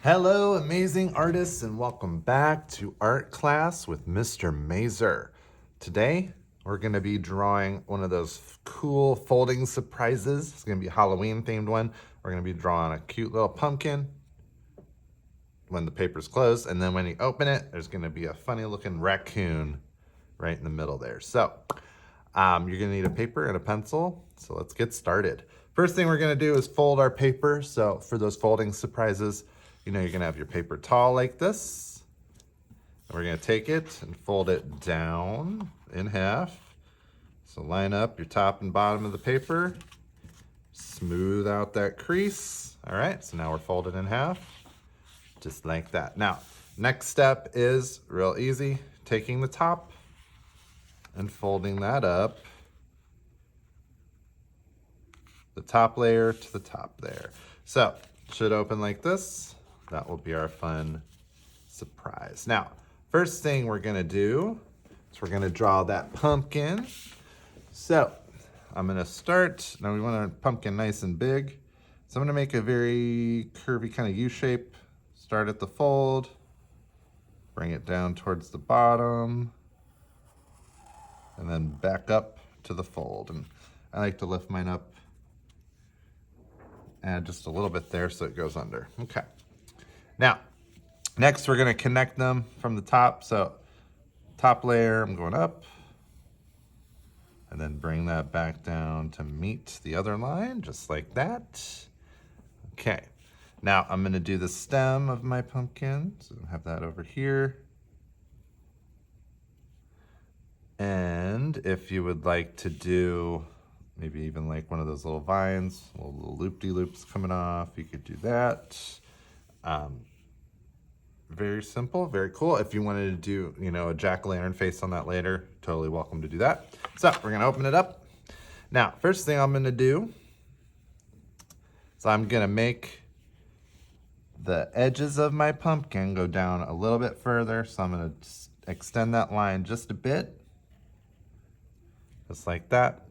Hello, amazing artists, and welcome back to art class with Mr. Mazer. Today, we're going to be drawing one of those cool folding surprises. It's going to be a Halloween themed one. We're going to be drawing a cute little pumpkin when the paper's closed, and then when you open it, there's going to be a funny looking raccoon right in the middle there. So, you're going to need a paper and a pencil. So let's get started. First thing we're going to do is fold our paper. So for those folding surprises, you know you're going to have your paper tall like this. And we're going to take it and fold it down in half. So line up your top and bottom of the paper. Smooth out that crease. All right, so now we're folded in half, just like that. Now, next step is real easy. Taking the top and folding that up, the top layer to the top there. So, should open like this. That will be our fun surprise. Now, first thing we're gonna do is we're gonna draw that pumpkin. So, I'm gonna start, now we want our pumpkin nice and big. So I'm gonna make a very curvy kind of U shape. Start at the fold, bring it down towards the bottom, and then back up to the fold. And I like to lift mine up, add just a little bit there so it goes under. Okay. Now, next we're gonna connect them from the top. So top layer, I'm going up, and then bring that back down to meet the other line, just like that. Okay. Now I'm gonna do the stem of my pumpkin. So I have that over here. And if you would like to do maybe even like one of those little vines, little loop-de-loops coming off, you could do that. Very simple, very cool. If you wanted to do, you know, a jack-o'-lantern face on that later, totally welcome to do that. So we're gonna open it up. Now, first thing I'm gonna do is I'm gonna make the edges of my pumpkin go down a little bit further. So I'm gonna extend that line just a bit. Just like that.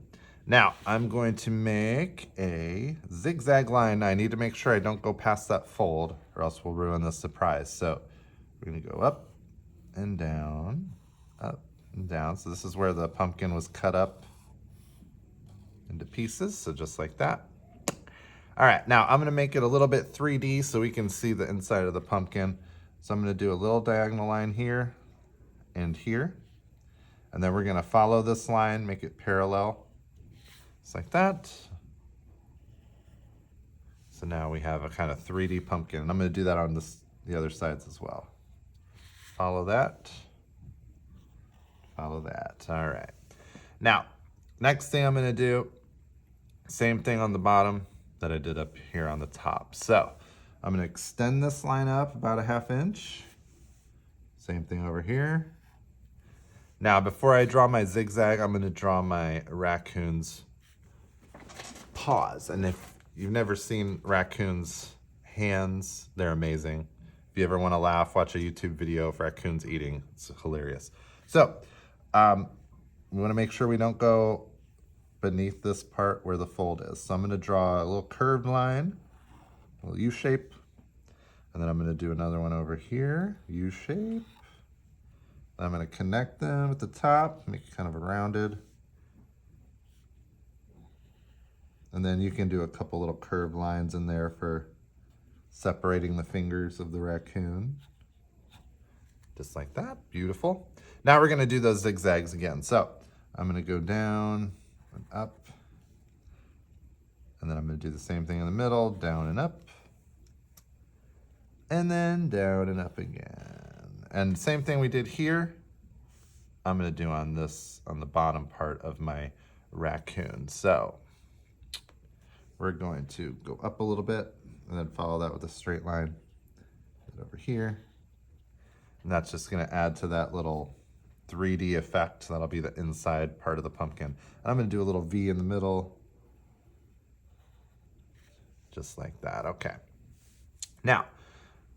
Now, I'm going to make a zigzag line. I need to make sure I don't go past that fold or else we'll ruin the surprise. So we're gonna go up and down, up and down. So this is where the pumpkin was cut up into pieces, so just like that. All right, now I'm gonna make it a little bit 3D so we can see the inside of the pumpkin. So I'm gonna do a little diagonal line here and here. And then we're gonna follow this line, make it parallel, just like that. So now we have a kind of 3D pumpkin. And I'm gonna do that on the other sides as well. Follow that, follow that, all right. Now, next thing I'm gonna do, same thing on the bottom that I did up here on the top. So I'm gonna extend this line up about a 1/2 inch. Same thing over here. Now, before I draw my zigzag, I'm gonna draw my raccoon's paws. And if you've never seen raccoons' hands, they're amazing. If you ever wanna laugh, watch a YouTube video of raccoons eating. It's hilarious. So, we wanna make sure we don't go beneath this part where the fold is. So I'm gonna draw a little curved line, a little U shape, and then I'm gonna do another one over here, U shape. I'm gonna connect them at the top, make it kind of a rounded. And then you can do a couple little curved lines in there for separating the fingers of the raccoon. Just like that, beautiful. Now we're gonna do those zigzags again. So I'm gonna go down and up. And then I'm gonna do the same thing in the middle, down and up. And then down and up again. And same thing we did here, I'm gonna do on the bottom part of my raccoon. So we're going to go up a little bit and then follow that with a straight line over here. And that's just gonna add to that little 3D effect. That'll be the inside part of the pumpkin. And I'm gonna do a little V in the middle, just like that, okay. Now,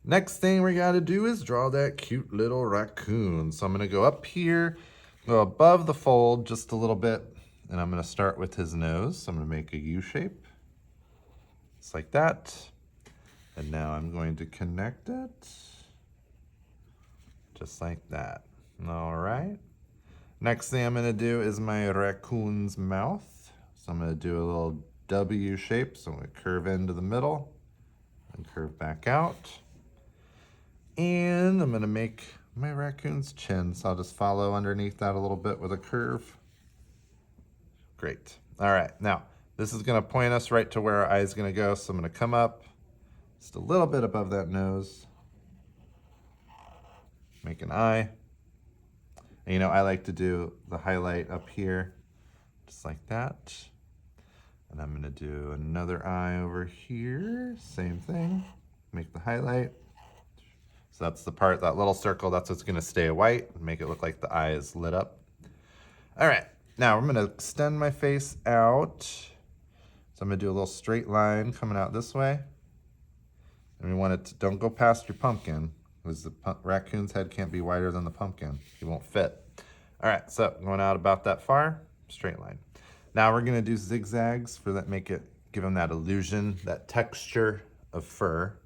next thing we gotta do is draw that cute little raccoon. So I'm gonna go up here, go above the fold just a little bit, and I'm gonna start with his nose. So I'm gonna make a U shape, just like that. And now I'm going to connect it just like that. All right. Next thing I'm gonna do is my raccoon's mouth. So I'm gonna do a little W shape. So I'm gonna curve into the middle and curve back out. And I'm gonna make my raccoon's chin. So I'll just follow underneath that a little bit with a curve. Great. All right, now this is gonna point us right to where our eye is gonna go. So I'm gonna come up just a little bit above that nose, make an eye. And, you know, I like to do the highlight up here, just like that. And I'm gonna do another eye over here, same thing, make the highlight. So that's the part, that little circle, that's what's gonna stay white and make it look like the eye is lit up. All right, now I'm gonna extend my face out. So I'm gonna do a little straight line coming out this way. And we want it to, don't go past your pumpkin, because the raccoon's head can't be wider than the pumpkin. He won't fit. All right, so going out about that far, straight line. Now we're gonna do zigzags for that, give him that illusion, that texture of fur.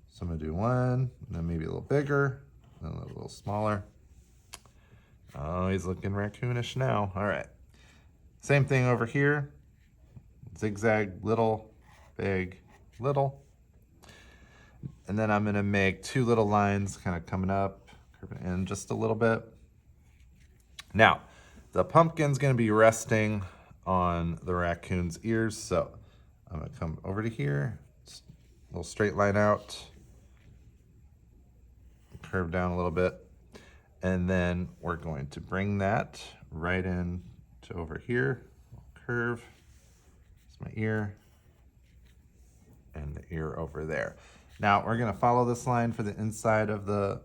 So I'm gonna do one, and then maybe a little bigger, then a little smaller. Oh, he's looking raccoonish now. All right, same thing over here. Zigzag, little, big, little. And then I'm gonna make two little lines kind of coming up, curving in just a little bit. Now, the pumpkin's gonna be resting on the raccoon's ears, so I'm gonna come over to here, a little straight line out, curve down a little bit, and then we're going to bring that right in to over here, curve, it's my ear, and the ear over there. Now we're gonna follow this line for the inside of the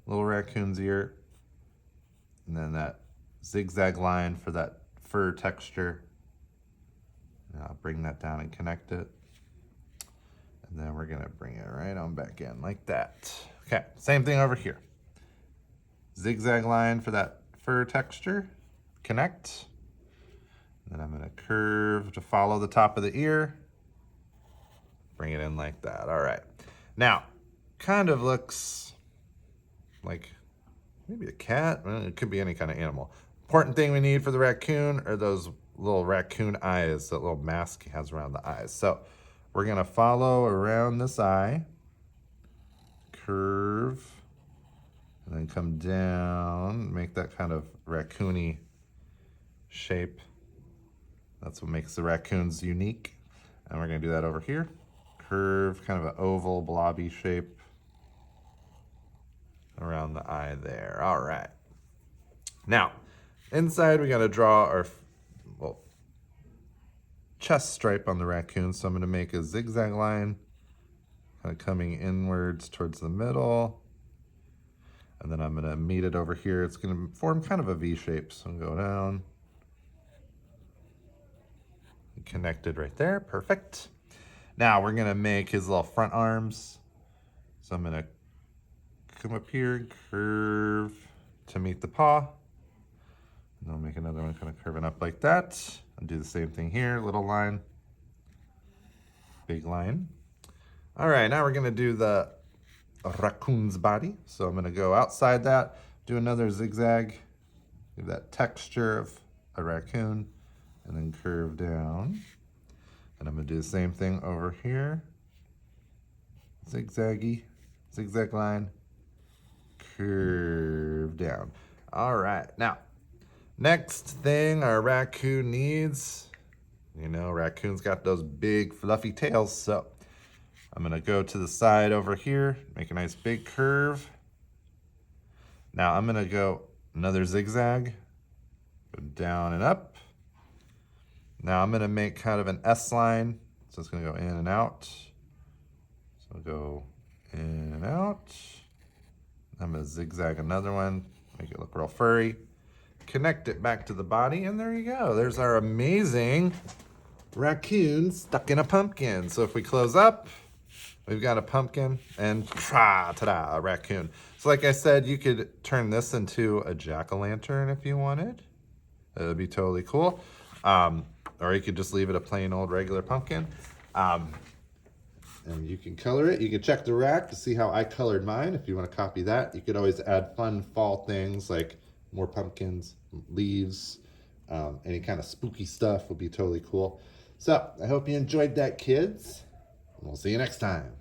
little raccoon's ear, and then that zigzag line for that fur texture. And I'll bring that down and connect it. And then we're gonna bring it right on back in like that. Okay, same thing over here. Zigzag line for that fur texture, connect. And then I'm gonna curve to follow the top of the ear. Bring it in like that, all right. Now, kind of looks like maybe a cat, well, it could be any kind of animal. Important thing we need for the raccoon are those little raccoon eyes, that little mask he has around the eyes. So we're gonna follow around this eye, curve, and then come down, make that kind of raccoony shape. That's what makes the raccoons unique. And we're gonna do that over here. Curve, kind of an oval, blobby shape around the eye there. All right. Now, inside we gotta draw our chest stripe on the raccoon. So I'm gonna make a zigzag line, kind of coming inwards towards the middle. And then I'm gonna meet it over here. It's gonna form kind of a V shape. So I'm gonna go down, connected right there, perfect. Now we're gonna make his little front arms. So I'm gonna come up here, curve to meet the paw. And I'll make another one kind of curving up like that. And do the same thing here, little line, big line. All right, now we're gonna do the raccoon's body. So I'm gonna go outside that, do another zigzag, give that texture of a raccoon, and then curve down. And I'm gonna do the same thing over here. Zigzaggy, zigzag line, curve down. All right, now, next thing our raccoon needs, you know, raccoon's got those big fluffy tails, so I'm gonna go to the side over here, make a nice big curve. Now I'm gonna go another zigzag, go down and up. Now I'm gonna make kind of an S line, so it's gonna go in and out. So I'll go in and out. I'm gonna zigzag another one, make it look real furry. Connect it back to the body, and there you go. There's our amazing raccoon stuck in a pumpkin. So if we close up, we've got a pumpkin, and ta-da, a raccoon. So like I said, you could turn this into a jack-o'-lantern if you wanted. That would be totally cool. Or you could just leave it a plain old regular pumpkin. And you can color it. You can check the rack to see how I colored mine if you want to copy that. You could always add fun fall things like more pumpkins, leaves, any kind of spooky stuff would be totally cool. So I hope you enjoyed that, kids. And we'll see you next time.